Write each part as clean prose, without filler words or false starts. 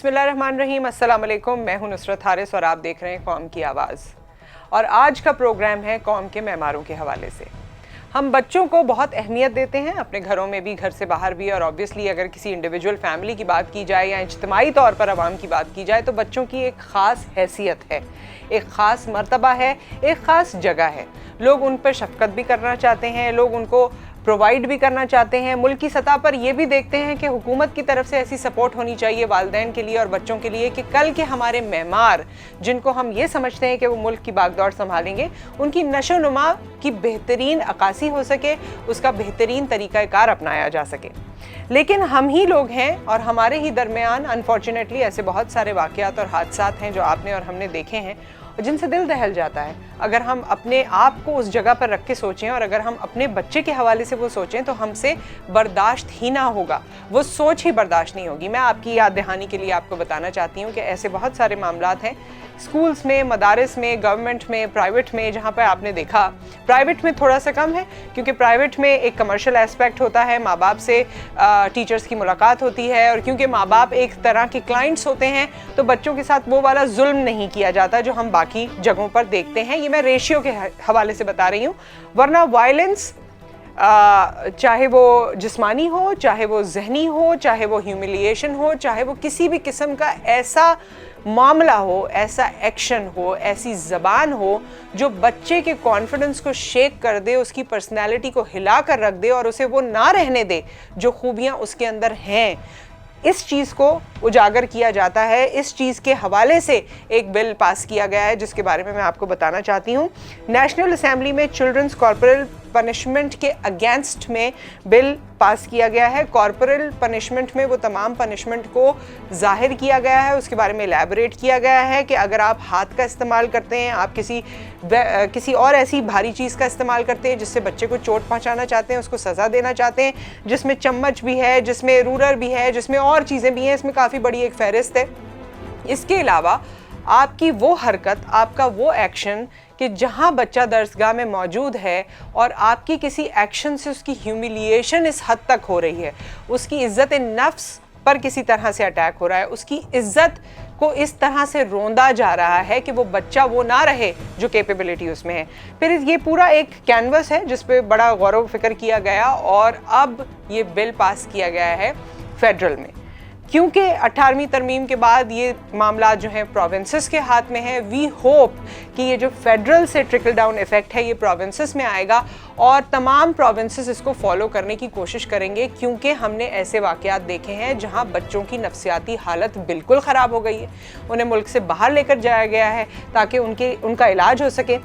बिस्मिल्लाहिर्रहमानिर्रहीम, अस्सलाम वालेकुम। मैं हूं नुसरत हारिस और आप देख रहे हैं कौम की आवाज़। और आज का प्रोग्राम है कौम के मेहमारों के हवाले से। हम बच्चों को बहुत अहमियत देते हैं, अपने घरों में भी, घर से बाहर भी, और ऑब्वियसली अगर किसी इंडिविजुअल फैमिली की बात की जाए या इज्तिमाई तौर पर आवाम की बात की जाए तो बच्चों की एक ख़ास हैसियत है, एक ख़ास मर्तबा है, एक ख़ास जगह है। लोग उन पर शफ़क़त भी करना चाहते हैं, लोग उनको प्रोवाइड भी करना चाहते हैं। मुल्क की सतह पर ये भी देखते हैं कि हुकूमत की तरफ से ऐसी सपोर्ट होनी चाहिए वालिदैन के लिए और बच्चों के लिए कि कल के हमारे मेहमार, जिनको हम ये समझते हैं कि वो मुल्क की बागडोर संभालेंगे, उनकी नशो-नुमा की बेहतरीन अक्कासी हो सके, उसका बेहतरीन तरीक़ाकार अपनाया जा सके। लेकिन हम ही लोग हैं और हमारे ही दरमियान अनफॉर्चुनेटली ऐसे बहुत सारे वाक़यात और हादसात हैं जो आपने और हमने देखे हैं और जिनसे दिल दहल जाता है। अगर हम अपने आप को उस जगह पर रख के सोचें और अगर हम अपने बच्चे के हवाले से वो सोचें तो हमसे बर्दाश्त ही ना होगा, वो सोच ही बर्दाश्त नहीं होगी। मैं आपकी याद दहानी के लिए आपको बताना चाहती हूँ कि ऐसे बहुत सारे मामलात हैं स्कूल्स में, मदारिस में, गवर्नमेंट में, प्राइवेट में, जहाँ पर आपने देखा प्राइवेट में थोड़ा सा कम है क्योंकि प्राइवेट में एक कमर्शियल एस्पेक्ट होता है, माँ बाप से टीचर्स की मुलाकात होती है और क्योंकि माँ बाप एक तरह के क्लाइंट्स होते हैं तो बच्चों के साथ वो वाला जुल्म नहीं किया जाता जो हम बाकी जगहों पर देखते हैं। ये मैं रेशियो के हवाले से बता रही हूँ, वरना वायलेंस चाहे वो जिस्मानी हो, चाहे वो जहनी हो, चाहे वो ह्यूमिलिएशन हो, चाहे वो किसी भी किस्म का ऐसा मामला हो, ऐसा एक्शन हो, ऐसी ज़बान हो जो बच्चे के कॉन्फिडेंस को शेक कर दे, उसकी पर्सनैलिटी को हिला कर रख दे और उसे वो ना रहने दे जो खूबियाँ उसके अंदर हैं, इस चीज़ को उजागर किया जाता है। इस चीज़ के हवाले से एक बिल पास किया गया है जिसके बारे में मैं आपको बताना चाहती हूँ। नेशनल असेंबली में चिल्ड्रंस कॉर्पोरल पनिशमेंट के अगेंस्ट में बिल पास किया गया है। कॉर्पोरल पनिशमेंट में वो तमाम पनिशमेंट को जाहिर किया गया है, उसके बारे में एलैबोरेट किया गया है कि अगर आप हाथ का इस्तेमाल करते हैं, आप किसी और ऐसी भारी चीज़ का इस्तेमाल करते हैं जिससे बच्चे को चोट पहुंचाना चाहते हैं, उसको सज़ा देना चाहते हैं, जिसमें चम्मच भी है, जिसमें रूलर भी है, जिसमें और चीज़ें भी हैं, इसमें काफ़ी बड़ी एक फहरिस्त है। इसके अलावा आपकी वो हरकत, आपका वो एक्शन कि जहाँ बच्चा दरसगाह में मौजूद है और आपकी किसी एक्शन से उसकी ह्यूमिलिएशन इस हद तक हो रही है, उसकी इज़्ज़त नफ्स पर किसी तरह से अटैक हो रहा है, उसकी इज़्ज़त को इस तरह से रोंदा जा रहा है कि वो बच्चा वो ना रहे जो कैपेबिलिटी उसमें है। फिर ये पूरा एक कैनवस है जिस पे बड़ा गौर व फिक्र किया गया और अब ये बिल पास किया गया है फेडरल में। क्योंकि 18वीं तरमीम के बाद ये मामला जो है प्रोविंसेस के हाथ में है, वी होप कि ये जो फेडरल से ट्रिकल डाउन इफ़ेक्ट है ये प्रोविंसेस में आएगा और तमाम प्रोविंसेस इसको फॉलो करने की कोशिश करेंगे क्योंकि हमने ऐसे वाक़यात देखे हैं जहां बच्चों की नफ्सियाती हालत बिल्कुल ख़राब हो गई है, उन्हें मुल्क से बाहर लेकर जाया गया है ताकि उनका इलाज हो सके।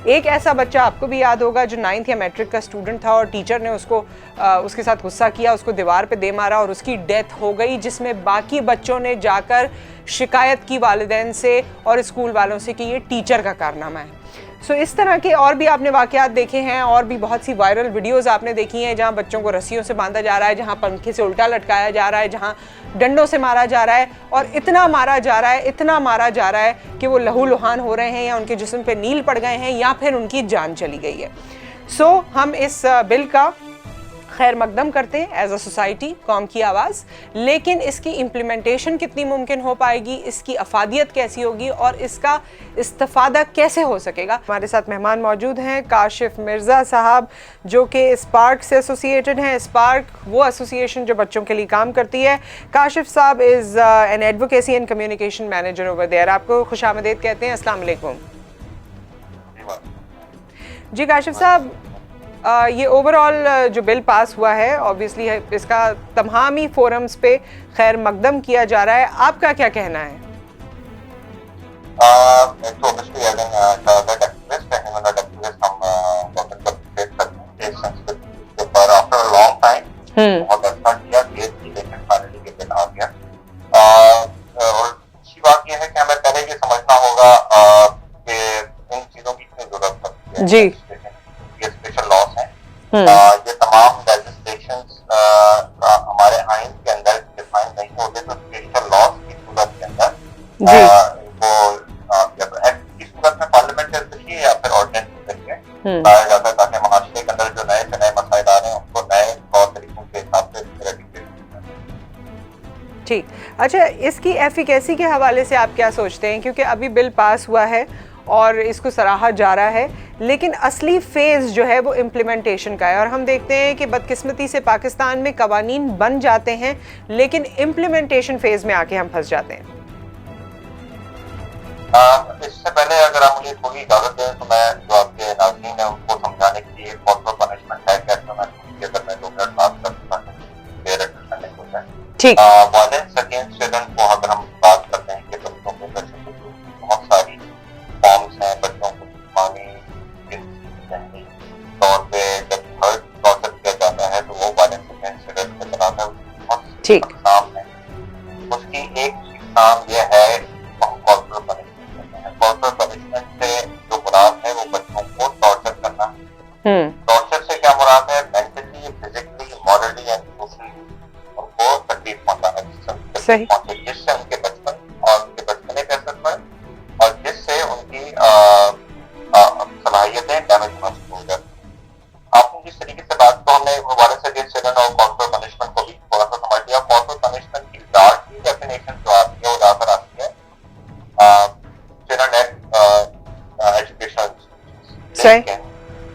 एक ऐसा बच्चा आपको भी याद होगा जो 9th या मैट्रिक का स्टूडेंट था और टीचर ने उसके साथ गुस्सा किया, उसको दीवार पे दे मारा और उसकी डेथ हो गई, जिसमें बाकी बच्चों ने जाकर शिकायत की वालिदैन से और स्कूल वालों से कि ये टीचर का कारनामा है। सो इस तरह के और भी आपने वाक़यात देखे हैं और भी बहुत सी वायरल वीडियोज़ आपने देखी हैं जहाँ बच्चों को रस्सियों से बांधा जा रहा है, जहाँ पंखे से उल्टा लटकाया जा रहा है, जहाँ डंडों से मारा जा रहा है और इतना मारा जा रहा है कि वो लहू लुहान हो रहे हैं या उनके जिस्म पे नील पड़ गए हैं या फिर उनकी जान चली गई है। सो हम इस बिल का खैर मकदम करते हैं एज अ सोसाइटी, कौम की आवाज़, लेकिन इसकी इम्प्लीमेंटेशन कितनी मुमकिन हो पाएगी, इसकी अफादियत कैसी होगी और इसका इस्तिफादा कैसे हो सकेगा। हमारे साथ मेहमान मौजूद हैं काशिफ मिर्ज़ा साहब जो कि स्पार्क से एसोसिएटेड हैं। स्पार्क वो एसोसिएशन जो बच्चों के लिए काम करती है। Kashif sahab is an advocacy and communication manager over there. आपको खुशामदीद कहते हैं। अस्सलाम वालेकुम जी काशिफ साहब। ये ओवरऑल जो बिल पास हुआ है ऑब्वियसली इसका तमामी फोरम्स पे खैर मकदम किया जा रहा है, आपका क्या कहना है? जी ये तमाम लेजिस्लेशंस हमारे आइन के अंदर डिफाइन नहीं होते तो स्पेशल लॉज की सूरत के अंदर इनको या तो एक्ट की सूरत में पार्लियामेंट के जरिए या फिर ऑर्डिनेंस के जरिए लाया जाता है ताकि माशरे के अंदर जो नए से नए मसाइल आ रहे हैं उनको नए तौर तरीकों के हिसाब से रेडी किया जाए। ठीक अच्छा, इसकी एफिकेसी के हवाले से आप क्या सोचते हैं? क्योंकि अभी बिल पास हुआ है और इसको सराहा जा रहा है, लेकिन असली फेज़ जो है वो इम्प्लीमेंटेशन का है, और हम देखते हैं कि बदकिस्मती से पाकिस्तान में कवानीन बन जाते हैं लेकिन इम्प्लीमेंटेशन फेज़ में आके हम फंस जाते हैं। इससे पहले अगर आप मुझे थोड़ी इजाजत दें तो मैं जो आपके नाज़रीन है उनको समझाने के लिए कॉर्पोरल पनिशमेंट है क्या, अगर मैं 2 मिनट बात कर सकता हूँ, क्लियर अंडरस्टैंडिंग हो जाए। ठीक। वायलेंस अगेंस्ट चिल्ड्रन को अगर हम बात करते हैं कि बच्चों को बहुत सारी फॉर्म्स हैं, बच्चों को जिस्मानी, जहनी तौर पे जब हर्ट टॉर्चर किया जाता है तो वो वायलेंस अगेंस्ट चिल्ड्रन के खिलाफ है। बहुत इकसाम है, उसकी एक इकसाम ये है कॉर्पोरल पनिशमेंट। कॉर्पोरल पनिशमेंट से जो मुराद है वो बच्चों को टॉर्चर करना। टॉर्चर से क्या मुराद है? Mentally, physically, morally and socially उनको तकलीफ पहुंचाना, जिससे उनके बचपन और उनके बचपने पे असर पड़े और जिससे उनकी सलाहियतें डैमेज हो जाती हैं। आपने जिस तरीके से बात को हमने वायलेंस अगेंस्ट चिल्ड्रन और कॉर्पोरल पनिशमेंट को भी थोड़ा सा समझ लिया। कॉर्पोरल पनिशमेंट की लार्जली डेफिनेशन जो आती है वो जाकर आती है चिल्ड्रन एजुकेशन। लेकिन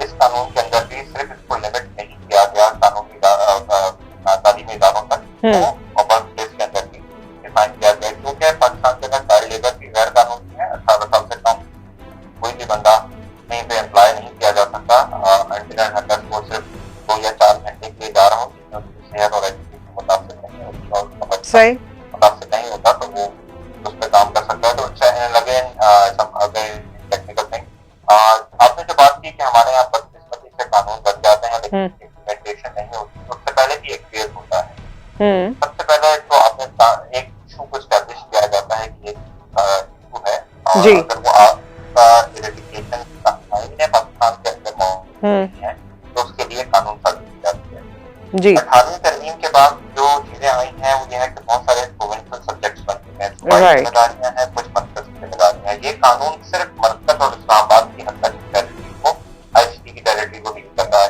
इस कानून के अंदर भी सिर्फ इसको लिमिट नहीं किया गया कानूनी तालीमी इदारों तक, और वर्क प्लेस के अंदर भी डिफाइन किया गया, क्योंकि पाकिस्तान के अंदर चाइल्ड लेबर भी गैर कानूनी है। 18 साल से कम कोई भी बंदा कहीं पे एम्प्लॉय नहीं किया जा सकता। वो सिर्फ 2 या 4 घंटे के लिए जा रहा हूँ, जिसमें उसकी सेहत और एजुकेशन मुताबिक नहीं होती और मुताबिक नहीं होता तो वो उस पर काम कर सकता है। तो टेक्निकल थिंग आपने जो बात की कि हमारे यहाँ बदकिस्मती से कानून बन जाते हैं लेकिन इम्प्लीमेंटेशन नहीं होती, तो उससे पहले भी एक फेज होता है। सबसे पहले तो आपने एक इशू को एस्टैब्लिश किया जाता है कि एक इशू है, अगर वो आपका इरेडिकेशन है पाकिस्तान के अंदर मौजूद है तो उसके लिए कानून साजी की जाती है। 18वीं तरमीम के बाद जो चीजें आई हैं वो ये है कि बहुत सारे प्रोविंशियल सब्जेक्ट्स बन चुके हैं, जिम्मेदारियां हैं, कुछ मरकज की जिम्मेदारियां हैं। ये कानून सिर्फ मरकज और इस्लामाबाद की हद तक टेरिटरी को, आईसीटी की टेरिटरी को डील कर रहा है।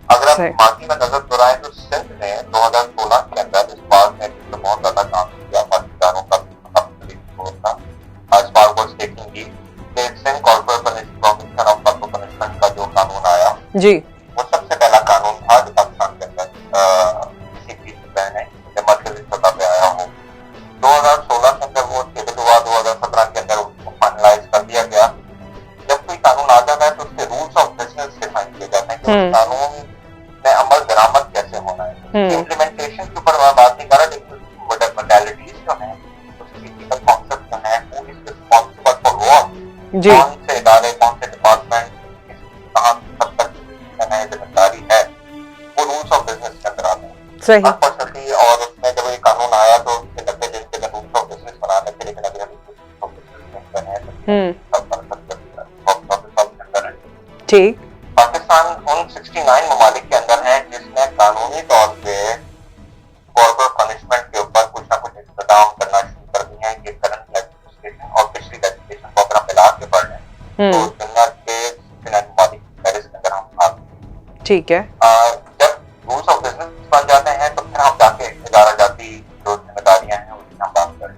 अगर आप माजी में नजर दोहराएं तो सिंध ने 2016 के अंदर इस बात में तो बहुत ज्यादा काम किया, पाकिस्तानों का इस बार को स्टेकिंग की Sindh corporal provision of corporal punishment का जो कानून आया वो सबसे पहला कानून था जो पाकिस्तान के अंदर किसी चीज की बहन है मरकजी सतह पे आया हो। 2016 के अंदर वो टेबल हुआ, 2017 के अंदर उसको फाइनलाइज कर दिया गया। जब कोई कानून आ जाता है तो उसके रूल्स ऑफ बिजनेस डिफाइन किए जाते हैं कि उस कानून में अमल दरामद कैसे होना है। इम्प्लीमेंटेशन के ऊपर मैं बात नहीं कर रहा, लेकिन मोडालिटीज जो है, उसकी टिपिकल कॉन्सेप्ट जो है, who is responsible for what, कौन से इदारे, कौन से डिपार्टमेंट, कहां कब तक जिम्मेदारी है, वो रूल्स ऑफ बिजनेस के अंदर आते हैं। अनफॉर्चुनेटली और उसमें जब ये कानून आया तो उसके 90 दिन के रूल्स ऑफ बिजनेस बनाने थे, लेकिन अभी ठीक पाकिस्तान उन 69 ममालिक के अंदर है जिसने कानूनी तौर पे कॉर्पोरल पनिशमेंट के ऊपर कुछ ना कुछ इंतजाम करना शुरू कर दिए हैं। ये करंट लेजिस्लेशन और पिछली लेजिस्लेशन को अगर हम मिला के पढ़ लें तो दुनिया के 69 ममालिक पेरिस के अंदर हम आते। ठीक है। जब रूल्स ऑफ बिजनेस बन जाते हैं तो फिर हम जाके इदारा जाती जो जिम्मेदारियां हैं उसकी हम बात करें।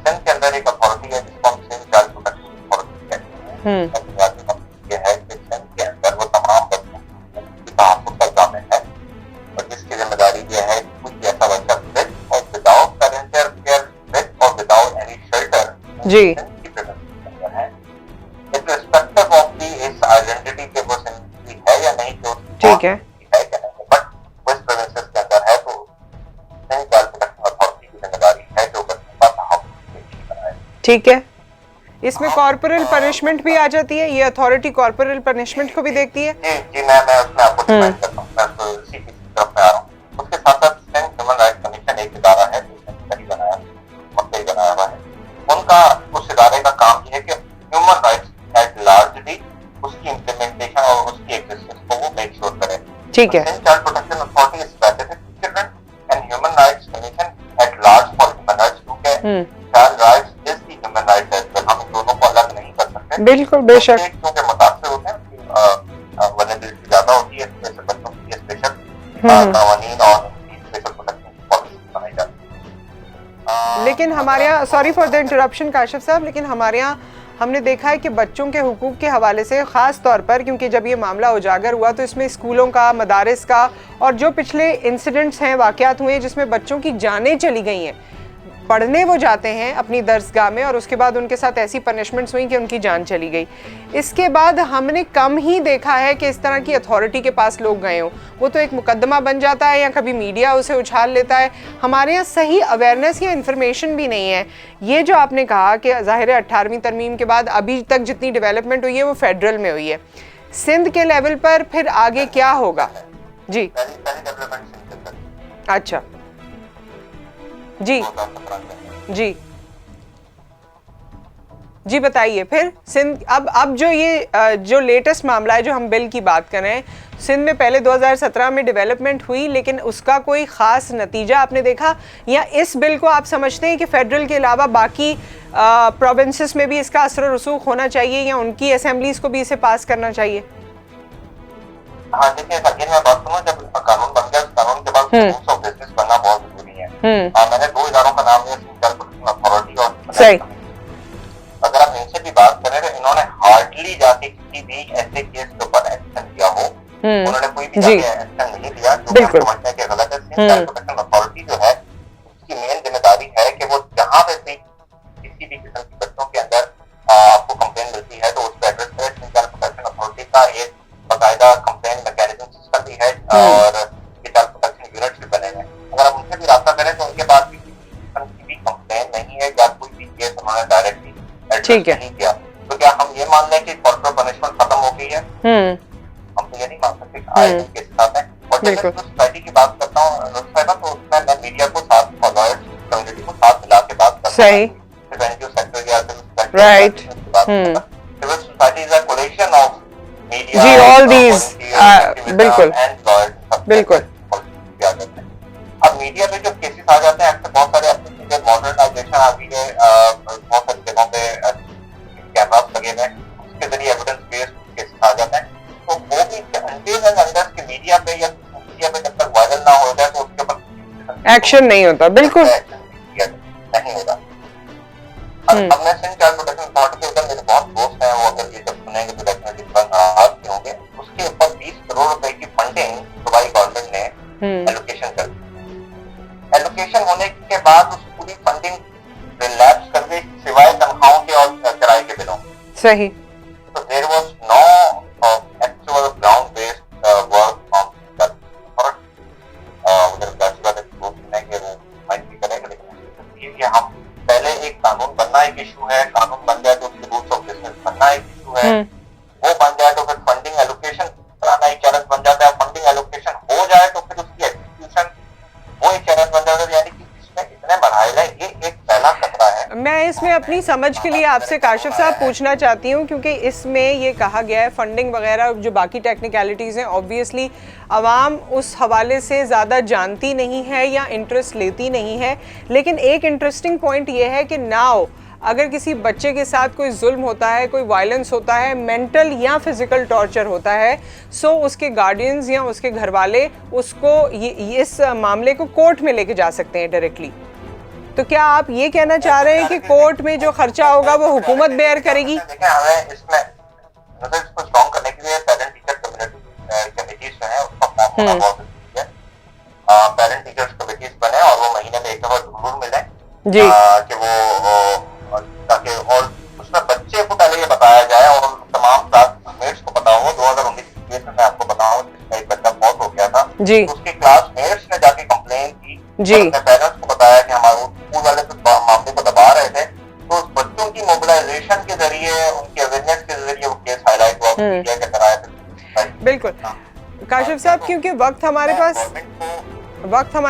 सिंध के अंदर एक अथॉरिटी है जिसको हम सिंध चाइल्ड प्रोटेक्शन अथॉरिटी कहते हैं। ये है कि सिंध के अंदर वो तमाम बच्चों की तहफ़्फ़ुज़ का ज़ामिन है और जिसकी जिम्मेदारी ये है कि कोई ऐसा बच्चा विद और विदाउट पेरेंटल केयर, विद और विदाउट एनी शेल्टर की प्रेजेंस अंदर है, इर्रिस्पेक्टिव ऑफ दी इस आइडेंटिटी के वो सिंध की है या नहीं, जो ठीक है क्या नहीं, बट वो इस प्रेजेंस के अंदर है तो सिंध चाइल्ड प्रोटेक्शन अथॉरिटी की जिम्मेदारी है जो बच्चों का तहफ़्फ़ुज़ बनाए। ठीक है। इसमें कॉर्पोरल पनिशमेंट भी आ जाती है, ये अथॉरिटी कॉर्पोरल पनिशमेंट को भी देखती है। जी मैं उसमें आपको डिफाइन करता हूँ, मैं तो इसी की तरफ में आ रहा हूँ। उसके साथ साथ सिंध ह्यूमन राइट्स कमीशन एक इदारा है जो सही बनाया हुआ है। उनका उस इदारे का काम ये है कि ह्यूमन राइट्स एट लार्जली उसकी इम्प्लीमेंटेशन और उसकी एग्जिस्टेंस को वो मेक श्योर करे। ठीक है। Sindh child protection authority is specific children and human rights commission at large for human rights, क्योंकि child rights is the human rights as well, हम दोनों को अलग नहीं कर सकते। बिल्कुल, बेशक, क्योंकि मुतासिर होते हैं, वल्नरेबिलिटी ज्यादा होती है, जैसे बच्चों की स्पेशल कानून और स्पेशल प्रोटेक्शन पॉलिसी बनाई जाती है। लेकिन हमारे यहाँ, sorry for the interruption Kashif साहब, लेकिन हमारे यहाँ हमने देखा है कि बच्चों के हुकूक के हवाले से ख़ास तौर पर, क्योंकि जब ये मामला उजागर हुआ तो इसमें स्कूलों का, मदारिस का, और जो पिछले इंसिडेंट्स हैं, वाक़यात हुए जिसमें बच्चों की जानें चली गई हैं, पढ़ने वो जाते हैं अपनी दरसगाह में और उसके बाद उनके साथ ऐसी पनिशमेंट्स हुई कि उनकी जान चली गई। इसके बाद हमने कम ही देखा है कि इस तरह की अथॉरिटी के पास लोग गए हों। वो तो एक मुकदमा बन जाता है या कभी मीडिया उसे उछाल लेता है। हमारे यहाँ सही अवेयरनेस या इन्फॉर्मेशन भी नहीं है। ये जो आपने कहा कि ज़ाहिर है 18वीं तरमीम के बाद अभी तक जितनी डेवलपमेंट हुई है वो फेडरल में हुई है, सिंध के लेवल पर फिर आगे क्या होगा? जी अच्छा जी जी जी बताइए फिर सिंध। अब जो ये जो लेटेस्ट मामला है जो हम बिल की बात कर रहे हैं, सिंध में पहले 2017 में डेवलपमेंट हुई लेकिन उसका कोई ख़ास नतीजा आपने देखा, या इस बिल को आप समझते हैं कि फेडरल के अलावा बाकी प्रोविंसेस में भी इसका असर और रसूख होना चाहिए या उनकी असेंबलीज को भी इसे पास करना चाहिए? हाँ देखिए, अगेन मैं बात करूँ, जब कानून बन गया उस कानून के बाद रूल्स ऑफ बिजनेस बनना बहुत जरूरी है। मैंने 2 इदारों का नाम लिया, सेंट्रल प्रोटेक्शन अथॉरिटी और सही। अगर आप इनसे भी बात करें तो इन्होंने हार्डली जाके किसी भी ऐसे केस के ऊपर एक्शन लिया हो, उन्होंने कोई भी जाके एक्शन नहीं लिया, जो हम समझते हैं कि गलत है। सेंट्रल प्रोटेक्शन अथॉरिटी जो है उसकी मेन जिम्मेदारी है कि वो जहाँ पे भी किसी भी किस्म की बच्चों के अंदर आपको कंप्लेन मिलती है तो उस पर एड्रेस करें। सेंट्रल प्रोटेक्शन अथॉरिटी का एक बाकायदा कंप्लेन मैकेनिज्म सिस्टम भी है और चाइल्ड प्रोटेक्शन यूनिट भी बने हैं। अगर आप उनसे भी रास्ता करें तो उनके पास भी किसी भी कंप्लेन नहीं है या कोई भी केस उन्होंने डायरेक्टली एड्रेस नहीं किया, तो क्या हम ये मान लें कि कॉर्पोरल पनिशमेंट खत्म हो गई है? हम तो ये नहीं मान सकते। आए दिन के साथ है। और जब मैं सोसाइटी की बात करता हूँ तो उसमें मैं मीडिया को साथ और लॉयर्स कम्युनिटी को साथ मिला के बात करता हूँ। एनजीओ सेक्टर या right, civil society is a collection of media, जी, ऑल दीज, बिल्कुल बिल्कुल। अब मीडिया पे जो केसेस आ जाते हैं, अक्सर बहुत सारे अपने मॉडर्नाइजेशन आ गई है, बहुत सारी जगहों पे कैमरास लगे हुए हैं, उसके जरिए एविडेंस बेस्ड केसेस आ जाते हैं। तो वो भी अंदर के मीडिया पे या मीडिया पे जब तक वायरल ना हो जाए तो उसके ऊपर एक्शन नहीं होता। बिल्कुल नहीं होता। अब मैं सिंध चाइल्ड प्रोटेक्शन अथॉरिटी के ऊपर मेरे बहुत दोस्त हैं, वो अगर ये सब सुनेंगे तो डेफिनेटली नाराज होंगे। उसके ऊपर 20 करोड़ रुपए की फंडिंग दुबई गवर्नमेंट ने एलोकेशन कर दी। एलोकेशन होने के बाद उस पूरी फंडिंग रिलैप्स कर गई सिवाय तनख्वाहों के और किराए के बिलों। सही। तो there was no actual ground based work on that और उधर दैट्स व्हाट इट वाज नेगे वो माइट भी करेंगे। लेकिन ये हम पहले एक कानून बनना एक इशू है, कानून बन जाए तो उसके रूल्स ऑफ बिजनेस बनना एक इशू है, वो बन जाए तो फिर फंडिंग एलोकेशन कराना एक चैलेंज बन जाता है। फंडिंग एलोकेशन हो जाए तो फिर उसकी एग्जीक्यूशन वो एक चैलेंज बन जाता है। यानी कि इसमें इतने मराहल है, ये एक पहला खतरा है। मैं इसमें अपनी समझ के लिए आपसे काशिफ साहब पूछना चाहती हूँ, क्योंकि इसमें ये कहा गया है फंडिंग वगैरह जो बाकी टेक्निकलिटीज़ हैं, ऑब्वियसली आवाम उस हवाले से ज़्यादा जानती नहीं है या इंटरेस्ट लेती नहीं है। लेकिन एक इंटरेस्टिंग पॉइंट ये है कि नाउ अगर किसी बच्चे के साथ कोई जुल्म होता है, कोई वायलेंस होता है, मेंटल या फिजिकल टॉर्चर होता है, सो उसके गार्डियंस या उसके घर वाले उसको इस मामले को कोर्ट में लेके जा सकते हैं डायरेक्टली। तो क्या आप ये कहना चाह रहे हैं कि कोर्ट में जो खर्चा होगा वो हुकूमत बेयर करेगी? देखिए, हमें इसमें इसको स्ट्रॉन्ग करने के लिए पेरेंट टीचर कमिटीज जो है उसका फॉर्म होना बहुत जरूरी है। पेरेंट टीचर्स कमिटीज बने और वो महीने में एक दफा जरूर मिले जी, कि वो ताकि और उसमें बच्चे को पहले ये बताया जाए और तमाम क्लासमेट्स को पता हो। 2019 के केस में मैं आपको बताऊं जिसमें एक बच्चा बहुत हो गया था जी, तो उसके क्लासमेट्स ने जाके कंप्लेन की जी, अपने पेरेंट्स को बताया कि हमारे स्कूल वाले तो मामले को दबा रहे थे। तो उस बच्चों की मोबिलाइजेशन के जरिए, उनकी अवेयरनेस के जरिए वो केस हाईलाइट हुआ मीडिया के तरह। बिल्कुल काशिफ साहब, क्योंकि वक्त हमारे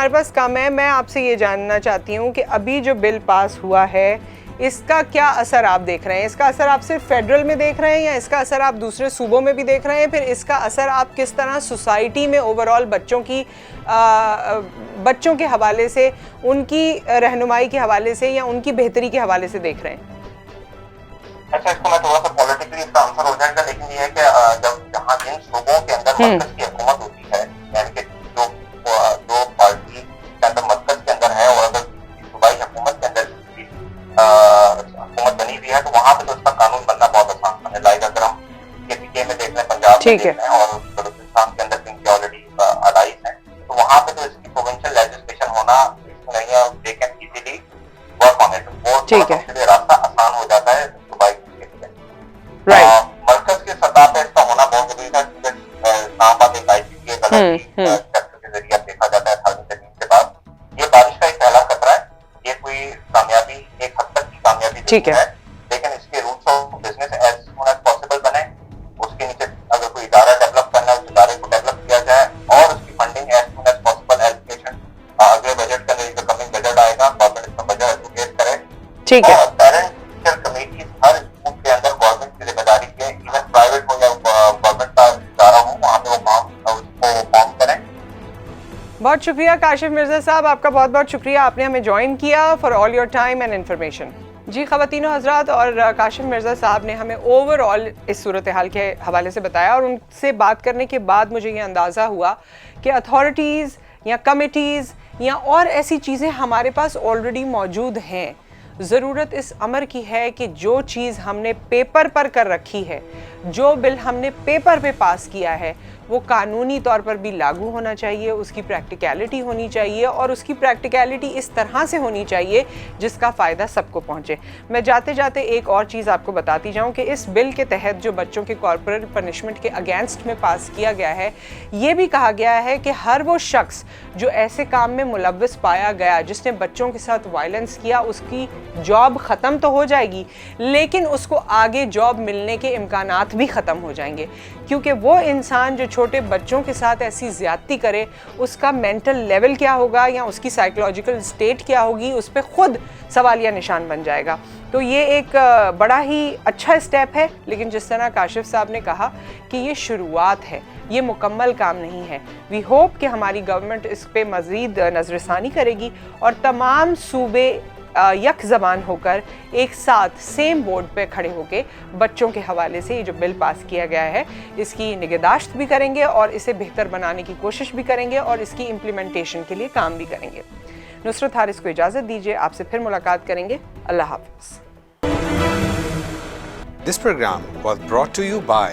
पास कम है, मैं आपसे ये जानना चाहती हूँ कि अभी जो बिल पास हुआ है इसका क्या असर आप देख रहे हैं? इसका असर आप सिर्फ फेडरल में देख रहे हैं या इसका असर आप दूसरे सूबों में भी देख रहे हैं? फिर इसका असर आप किस तरह सोसाइटी में ओवरऑल बच्चों के हवाले से, उनकी रहनुमाई के हवाले से या उनकी बेहतरी के हवाले से देख रहे हैं? अच्छा, इसको मैं थोड़ा सा पॉलिटिकली इसका आंसर हो जाएगा, लेकिन ये है कि जब जहाँ जिन सूबों के अंदर मरकज की हुकूमत होती है, यानी कि जो पार्टी के अंदर मरकज के अंदर है और अगर सूबाई हुकूमत के अंदर ठीक है। और बलूचिस्तान के अंदर भी इनकी ऑलरेडी अलाइज है, तो वहाँ पे तो इसकी प्रोविंशियल लेजिस्लेशन होना नहीं है, they can easily work on it, वो ठीक है, उनके लिए रास्ता आसान हो जाता है दुबई के लिए। राइट। मरकज के सतह पे इसका होना बहुत जरूरी है, इस्लामाबाद एक ICC सेक्टर के जरिए देखा जाता है 18वीं तकनीक के बाद। ये बारिश का एक पहला खतरा है, ये कोई कामयाबी एक हद तक की कामयाबी ठीक नहीं है, लेकिन इसके rules of business as soon as possible बने, उसके नीचे अगर कोई इदारा डेवलप करना है उस इदारे को डेवलप किया जाए और उसकी funding as soon as possible allocation अगले बजट के अंदर जो कमिंग बजट आएगा गवर्नमेंट इसमें बजट एलोकेट करे। ठीक है, पेरेंट टीचर कमेटी हर स्कूल के अंदर गवर्नमेंट की जिम्मेदारी है, इवन प्राइवेट हो या गवर्नमेंट का इदारा हो, वहाँ पे वो फॉर्म करें। बहुत शुक्रिया काशिफ मिर्ज़ा साहब, आपका बहुत बहुत शुक्रिया, आपने हमें ज्वाइन किया for all your time and information. जी ख़वातीनो हज़रात, और काशिफ मिर्ज़ा साहब ने हमें ओवरऑल इस सूरत हाल के हवाले से बताया, और उनसे बात करने के बाद मुझे ये अंदाज़ा हुआ कि अथॉरिटीज़ या कमिटीज़ या और ऐसी चीज़ें हमारे पास ऑलरेडी मौजूद हैं। ज़रूरत इस अमर की है कि जो चीज़ हमने पेपर पर कर रखी है, जो बिल हमने पेपर पे पास किया है, वो कानूनी तौर पर भी लागू होना चाहिए, उसकी प्रैक्टिकलिटी होनी चाहिए, और उसकी प्रैक्टिकलिटी इस तरह से होनी चाहिए जिसका फ़ायदा सबको पहुँचे। मैं जाते जाते एक और चीज़ आपको बताती जाऊँ कि इस बिल के तहत जो बच्चों के कॉर्पोरल पनिशमेंट के अगेंस्ट में पास किया गया है, ये भी कहा गया है कि हर वो शख्स जो ऐसे काम में मुलव्वस पाया गया, जिसने बच्चों के साथ वायलेंस किया, उसकी जॉब ख़त्म तो हो जाएगी लेकिन उसको आगे जॉब मिलने के इम्कानात भी ख़त्म हो जाएंगे, क्योंकि वो इंसान जो छोटे बच्चों के साथ ऐसी ज़्यादती करे, उसका मेंटल लेवल क्या होगा या उसकी साइकोलॉजिकल स्टेट क्या होगी, उस पर ख़ुद सवालिया निशान बन जाएगा। तो ये एक बड़ा ही अच्छा स्टेप है, लेकिन जिस तरह काशिफ साहब ने कहा कि ये शुरुआत है, ये मुकम्मल काम नहीं है। वी होप कि हमारी गवर्नमेंट इस पे मज़ीद नज़रसानी करेगी और तमाम सूबे यक ज़बान होकर एक साथ सेम बोर्ड पे खड़े होकर बच्चों के हवाले से ये जो बिल पास किया गया है इसकी निगहदाश्त भी करेंगे और इसे बेहतर बनाने की कोशिश भी करेंगे और इसकी इम्प्लीमेंटेशन के लिए काम भी करेंगे। नुसरत हारिस को इजाज़त दीजिए, आपसे फिर मुलाकात करेंगे। अल्लाह हाफ़िज़। This program was brought to you by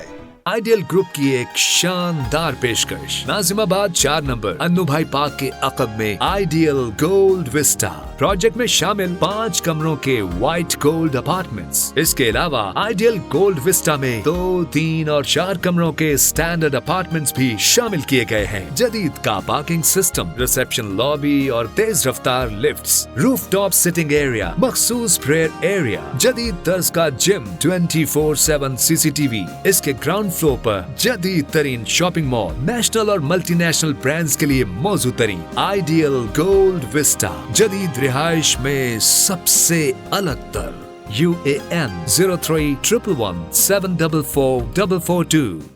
ideal group की एक शानदार पेशकश, नाजिमाबाद 4 नंबर अन्नू भाई पार्क के अकब में आइडियल गोल्ड विस्टा प्रोजेक्ट में शामिल 5 कमरों के व्हाइट गोल्ड अपार्टमेंट्स। इसके अलावा आइडियल गोल्ड विस्टा में 2, 3 और 4 कमरों के स्टैंडर्ड अपार्टमेंट्स भी शामिल किए गए हैं। जदीद का पार्किंग सिस्टम, रिसेप्शन लॉबी और तेज रफ्तार लिफ्ट्स, रूफटॉप सिटिंग एरिया, मखसूस प्रेयर एरिया, जदीद तर्ज का जिम, 24/7 CCTV। इसके ग्राउंड फ्लोर पर जदीद तरीन शॉपिंग मॉल, नेशनल और मल्टीनेशनल ब्रांड्स के लिए मौजूद तरीन आइडियल गोल्ड विस्टा, जदीद रिहाइश में सबसे अलग तर। UAN 0311174442।